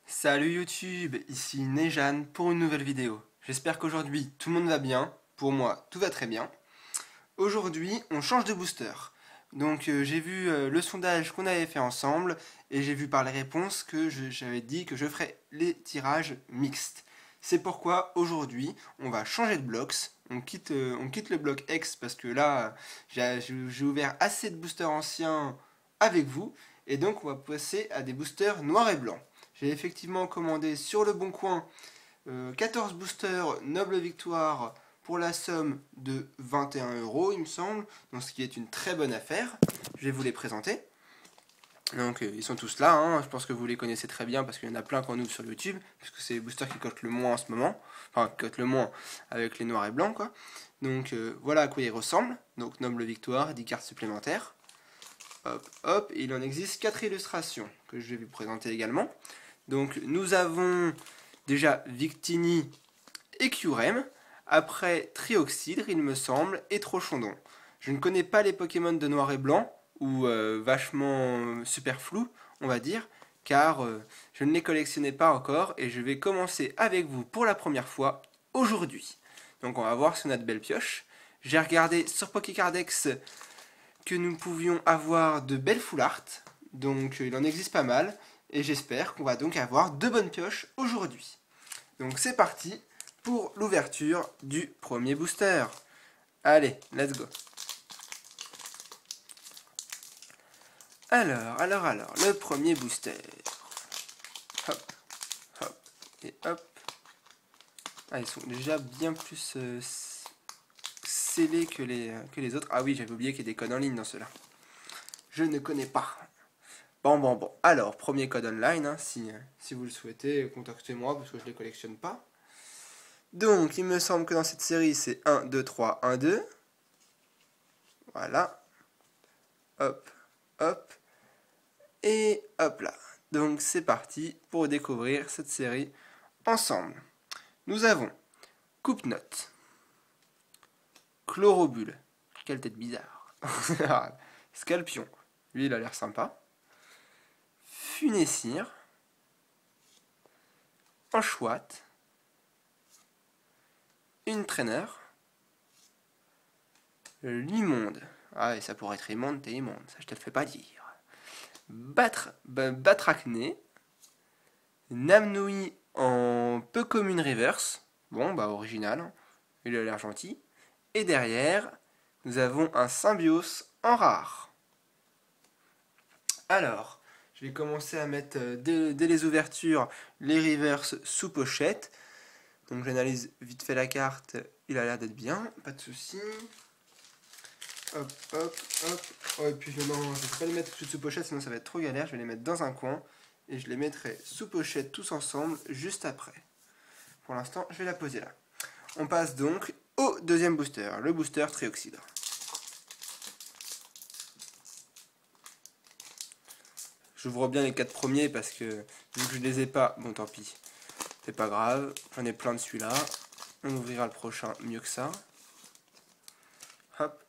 Salut YouTube, ici Nejan pour une nouvelle vidéo. J'espère qu'aujourd'hui tout le monde va bien. Pour moi, tout va très bien. Aujourd'hui, on change de booster. Donc j'ai vu le sondage qu'on avait fait ensemble et j'ai vu par les réponses que j'avais dit que je ferais les tirages mixtes. C'est pourquoi aujourd'hui, on va changer de blocks. On quitte le bloc X parce que là, j'ai ouvert assez de boosters anciens avec vous. Et donc on va passer à des boosters noirs et blancs. J'ai effectivement commandé sur le bon coin 14 boosters Noble Victoire pour la somme de 21 €, il me semble, donc ce qui est une très bonne affaire. Je vais vous les présenter. Donc ils sont tous là, hein. Je pense que vous les connaissez très bien parce qu'il y en a plein qu'on ouvre sur YouTube, puisque c'est les boosters qui cotent le moins en ce moment, enfin qui cotent le moins avec les noirs et blancs quoi. Donc voilà à quoi ils ressemblent. Donc Noble Victoire, 10 cartes supplémentaires. Hop, hop, et il en existe 4 illustrations que je vais vous présenter également. Donc nous avons déjà Victini et Kyurem, après Trioxydre il me semble, et Trochondon. Je ne connais pas les Pokémon de noir et blanc, ou vachement super flou, on va dire, car je ne les collectionnais pas encore, et je vais commencer avec vous pour la première fois aujourd'hui. Donc on va voir si on a de belles pioches. J'ai regardé sur Pokécardex que nous pouvions avoir de belles full art, donc il en existe pas mal, et j'espère qu'on va donc avoir de bonnes pioches aujourd'hui. Donc c'est parti pour l'ouverture du premier booster. Allez, let's go. Alors, le premier booster. Hop, hop, et hop. Ah, ils sont déjà bien plus scellés que les autres. Ah oui, j'avais oublié qu'il y a des codes en ligne dans ceux-là. Je ne connais pas. Bon. Alors, premier code online, hein, si vous le souhaitez, contactez-moi parce que je ne les collectionne pas. Donc, il me semble que dans cette série, c'est 1, 2, 3, 1, 2. Voilà. Hop, hop. Et hop là. Donc, c'est parti pour découvrir cette série ensemble. Nous avons Coupe-Note, Chlorobule. Quelle tête bizarre. Scalpion. Lui, il a l'air sympa. Funessire. Anchoite. Une traîneur. Limonde. Ah, et ça pourrait être immonde, t'es immonde, ça je te le fais pas dire. Batracné. Namnoui en peu commune reverse. Bon, bah original, il a l'air gentil. Et derrière, nous avons un Symbios en rare. Alors, je vais commencer à mettre dès les ouvertures les reverse sous pochette. Donc j'analyse vite fait la carte, il a l'air d'être bien, pas de soucis. Hop, hop, hop. Oh, et puis je vais pas les mettre sous pochette, sinon ça va être trop galère. Je vais les mettre dans un coin et je les mettrai sous pochette tous ensemble juste après. Pour l'instant, je vais la poser là. On passe donc au deuxième booster, le booster Trioxydre. J'ouvre bien les 4 premiers parce que vu que je les ai pas, bon tant pis. C'est pas grave, j'en ai plein de celui-là. On ouvrira le prochain mieux que ça. Hop.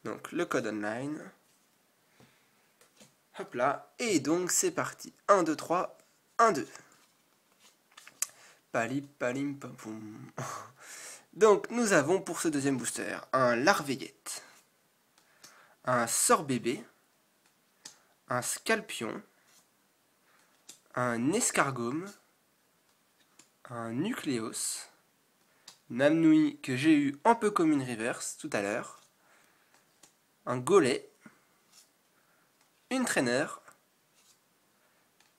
Donc le code online. Hop là. Et donc c'est parti. 1, 2, 3, 1, 2. Palim, palim, pam, poum. Donc nous avons pour ce deuxième booster un Larveillette, un Sorbébé, un Scalpion, un Escargome, un Nucléos, Namnoui que j'ai eu en peu commune reverse tout à l'heure, un Gollet, une traîneur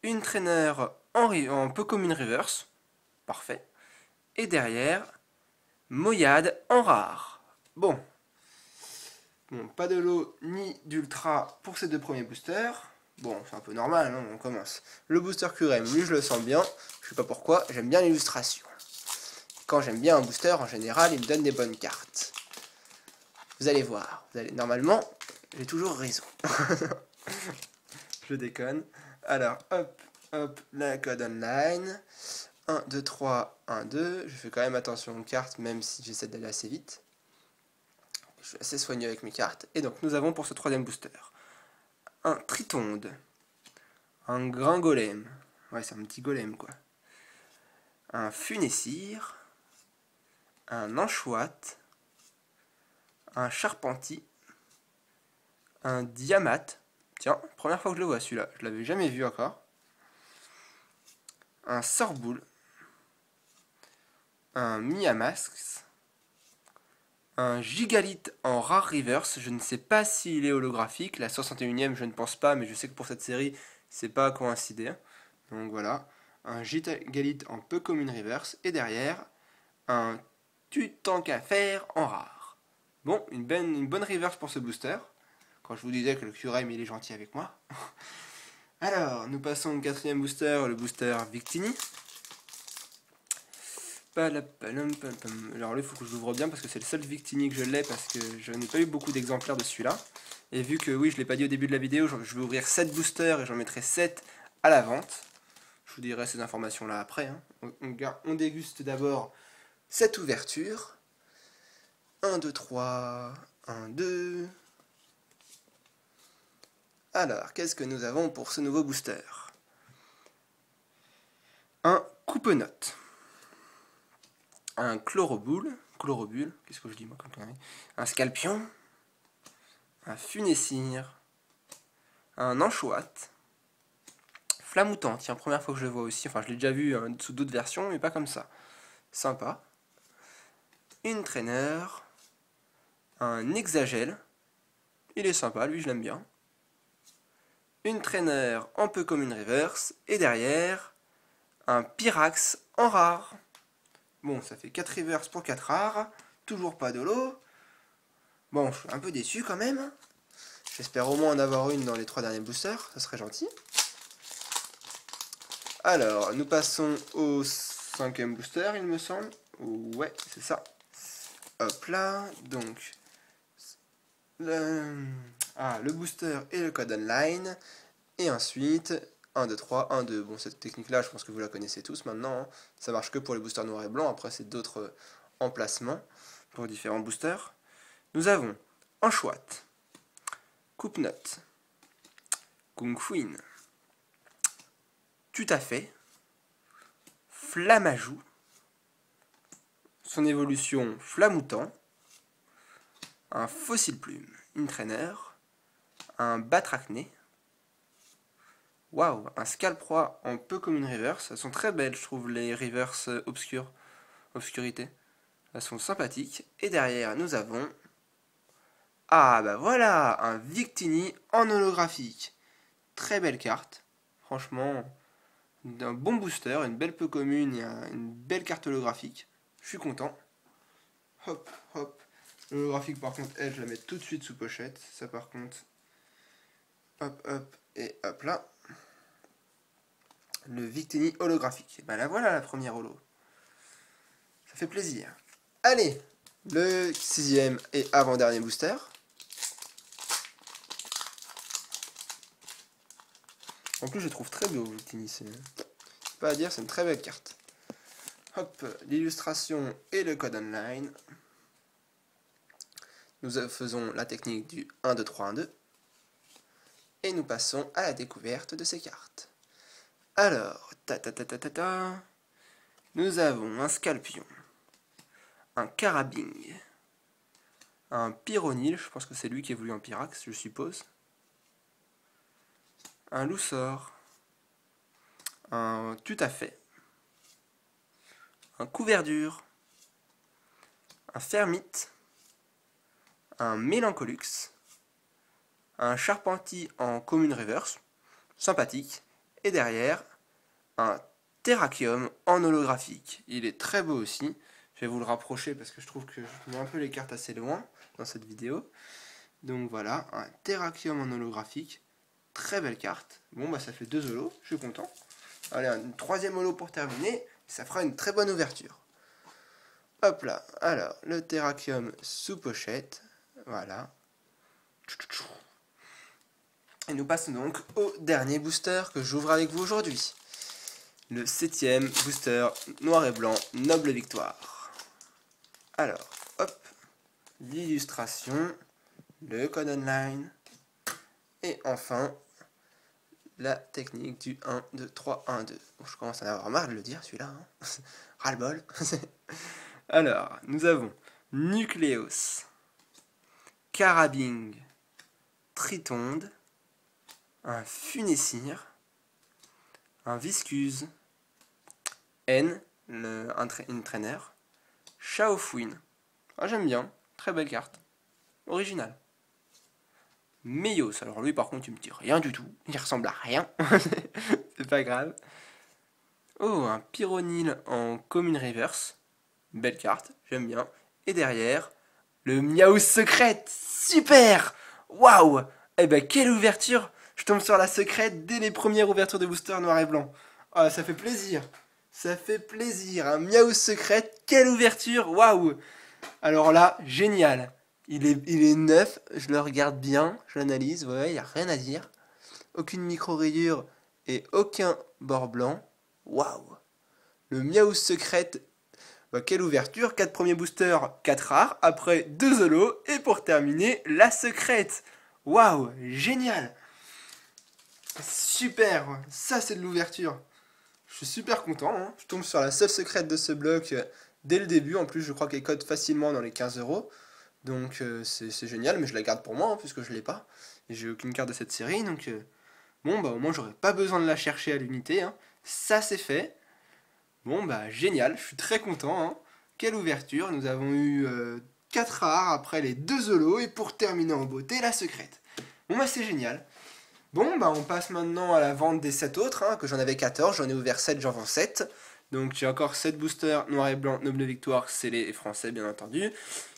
en peu commune reverse, parfait, et derrière, Moyade en rare. Bon, pas de lot ni d'ultra pour ces deux premiers boosters. Bon, c'est un peu normal, hein, on commence. Le booster Kyurem, lui je le sens bien, je sais pas pourquoi, j'aime bien l'illustration. Quand j'aime bien un booster, en général, il me donne des bonnes cartes. Vous allez voir, normalement, j'ai toujours raison. Je déconne. Alors, hop, hop, la code online. 1, 2, 3, 1, 2. Je fais quand même attention aux cartes, même si j'essaie d'aller assez vite. Je suis assez soigneux avec mes cartes. Et donc, nous avons pour ce troisième booster un Tritonde, un Gringolem, Ouais, c'est un petit golem, quoi. Un funessire, un anchoate, un charpentier, un diamat. Tiens, première fois que je le vois celui-là, je l'avais jamais vu encore. Un sorboule, un miamasks, un gigalith en rare reverse. Je ne sais pas s'il est holographique, la 61ème je ne pense pas, mais je sais que pour cette série c'est pas à coïncider. Donc voilà, un gigalith en peu commune reverse, et derrière un tu tant qu'à faire en rare. Bon, une bonne reverse pour ce booster. Quand je vous disais que le Curem il est gentil avec moi. Alors, nous passons au quatrième booster, le booster Victini. Alors là, il faut que je l'ouvre bien parce que c'est le seul Victini que je l'ai, parce que je n'ai pas eu beaucoup d'exemplaires de celui-là. Et vu que, oui, je ne l'ai pas dit au début de la vidéo, je vais ouvrir 7 boosters et j'en mettrai 7 à la vente. Je vous dirai ces informations-là après. Hein. On déguste d'abord cette ouverture. 1, 2, 3, 1, 2... Alors, qu'est-ce que nous avons pour ce nouveau booster? Un coupe-note. Un chlorobule, qu'est-ce que je dis moi comme connerie? Un scalpion, un funessire, un anchoate, flamoutant, tiens, première fois que je le vois aussi, enfin je l'ai déjà vu sous d'autres versions, mais pas comme ça. Sympa. Une traîneur, un hexagel, il est sympa, lui je l'aime bien. Une traîneur en peu comme une reverse, et derrière, un Pyrax en rare. Bon, ça fait 4 reverse pour 4 rares, toujours pas de lot. Bon, je suis un peu déçu quand même. J'espère au moins en avoir une dans les 3 derniers boosters, ça serait gentil. Alors, nous passons au 5e booster, il me semble. Ouais, c'est ça. Hop là, donc... le booster et le code online. Et ensuite, 1, 2, 3, 1, 2. Bon, cette technique-là, je pense que vous la connaissez tous maintenant. Hein. Ça marche que pour les boosters noirs et blancs. Après, c'est d'autres emplacements pour différents boosters. Nous avons Anchoate, Coupe-Note, Kung Fuin, Tout à fait, Flamajou, son évolution Flamoutant, un Fossile Plume, une Trainer, un Batrachné, waouh, un Scalproie en peu comme une reverse. Elles sont très belles, je trouve, les reverse obscurité. Elles sont sympathiques. Et derrière, nous avons... Ah bah voilà, un Victini en holographique. Très belle carte. Franchement, un bon booster, une belle peu commune et une belle carte holographique. Je suis content. Hop, hop. L'holographique par contre, elle, je la mets tout de suite sous pochette. Ça par contre, hop, hop, et hop là. Le Victini holographique. Et ben là voilà la première holo. Ça fait plaisir. Allez, le 6e et avant-dernier booster. En plus, je trouve très beau Victini. C'est pas à dire, c'est une très belle carte. Hop, l'illustration et le code online. Nous faisons la technique du 1, 2, 3, 1, 2. Et nous passons à la découverte de ces cartes. Alors, nous avons un Scalpion, un Carabing, un Pyronil, je pense que c'est lui qui évolue en Pyrax, je suppose. Un Loussor, un Tout à fait, un Couverture, un Fermite, un Mélancolux, un Charpentier en commune reverse, sympathique, et derrière, un Terrakium en holographique. Il est très beau aussi. Je vais vous le rapprocher parce que je trouve que je mets un peu les cartes assez loin dans cette vidéo. Donc voilà, un Terrakium en holographique. Très belle carte. Bon, bah ça fait 2 holos, je suis content. Allez, une 3e holo pour terminer. Ça fera une très bonne ouverture. Hop là, alors, le Terrakium sous pochette. Voilà. Et nous passons donc au dernier booster que j'ouvre avec vous aujourd'hui. Le 7e booster noir et blanc, Noble Victoire. Alors, hop, l'illustration, le code online, et enfin, la technique du 1, 2, 3, 1, 2. Bon, je commence à en avoir marre de le dire celui-là. Hein. Ras-le-bol. Alors, nous avons Nucleus, Carabing, Tritonde, un Funessir, un Viscuse, N, une traîneur, Shaofouine. Ah, j'aime bien, très belle carte, originale. Meios, alors lui par contre il me dit rien du tout, il ressemble à rien, c'est pas grave. Oh, un Pyronil en commune reverse, belle carte, j'aime bien. Et derrière, le Miaou secrète, super. Waouh. Eh ben quelle ouverture. Je tombe sur la secrète dès les premières ouvertures de booster noir et blanc. Ah, ça fait plaisir. Ça fait plaisir. Un Miaou secrète, quelle ouverture. Waouh. Alors là, génial. Il est neuf, je le regarde bien, je l'analyse, ouais, il n'y a rien à dire. Aucune micro-rayure et aucun bord blanc. Waouh. Le Miaou secrète. Bah, quelle ouverture, 4 premiers boosters, 4 rares, après 2 holos, et pour terminer, la secrète. Waouh, génial. Super, ça c'est de l'ouverture. Je suis super content, hein. Je tombe sur la seule secrète de ce bloc dès le début, en plus je crois qu'elle code facilement dans les 15 euros. Donc c'est génial, mais je la garde pour moi, hein, puisque je l'ai pas. Et j'ai aucune carte de cette série, donc bon bah au moins j'aurais pas besoin de la chercher à l'unité, hein. Ça c'est fait. Bon bah génial, je suis très content, hein. Quelle ouverture, nous avons eu 4 rares après les 2 holos et pour terminer en beauté la secrète. Bon bah c'est génial. Bon bah on passe maintenant à la vente des 7 autres, hein, que j'en avais 14, j'en ai ouvert 7, j'en vends 7. Donc j'ai encore 7 boosters noir et blanc, noble victoire, scellés et français bien entendu.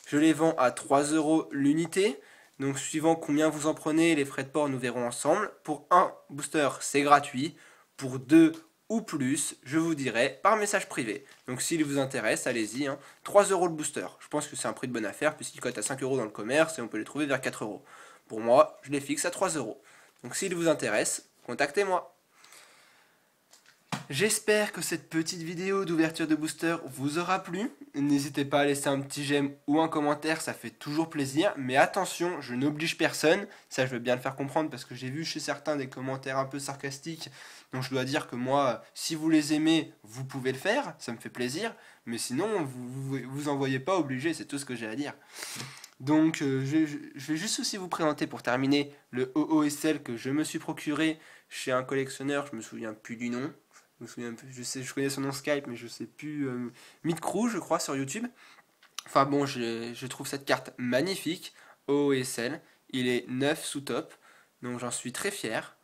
Je les vends à 3 euros l'unité. Donc suivant combien vous en prenez, les frais de port nous verrons ensemble. Pour un booster c'est gratuit, pour 2 ou plus, je vous dirai par message privé. Donc s'il vous intéresse, allez-y, hein. 3 euros le booster. Je pense que c'est un prix de bonne affaire puisqu'il cote à 5 euros dans le commerce et on peut les trouver vers 4 euros. Pour moi, je les fixe à 3 euros. Donc s'il vous intéresse, contactez-moi. J'espère que cette petite vidéo d'ouverture de booster vous aura plu. N'hésitez pas à laisser un petit j'aime ou un commentaire, ça fait toujours plaisir. Mais attention, je n'oblige personne. Ça, je veux bien le faire comprendre parce que j'ai vu chez certains des commentaires un peu sarcastiques. Donc je dois dire que moi, si vous les aimez, vous pouvez le faire. Ça me fait plaisir. Mais sinon, vous envoyez pas obligé, c'est tout ce que j'ai à dire. Donc je vais juste aussi vous présenter pour terminer le OOSL que je me suis procuré chez un collectionneur, je me souviens plus du nom. Je connais son nom Skype, mais je sais plus. Midcrew, je crois, sur YouTube. Enfin bon, je trouve cette carte magnifique. OOSL. Il est 9 sous top. Donc j'en suis très fier.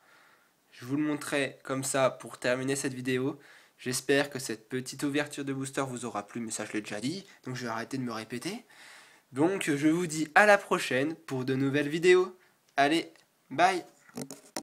Je vous le montrerai comme ça pour terminer cette vidéo. J'espère que cette petite ouverture de booster vous aura plu, mais ça je l'ai déjà dit. Donc je vais arrêter de me répéter. Donc je vous dis à la prochaine pour de nouvelles vidéos. Allez, bye!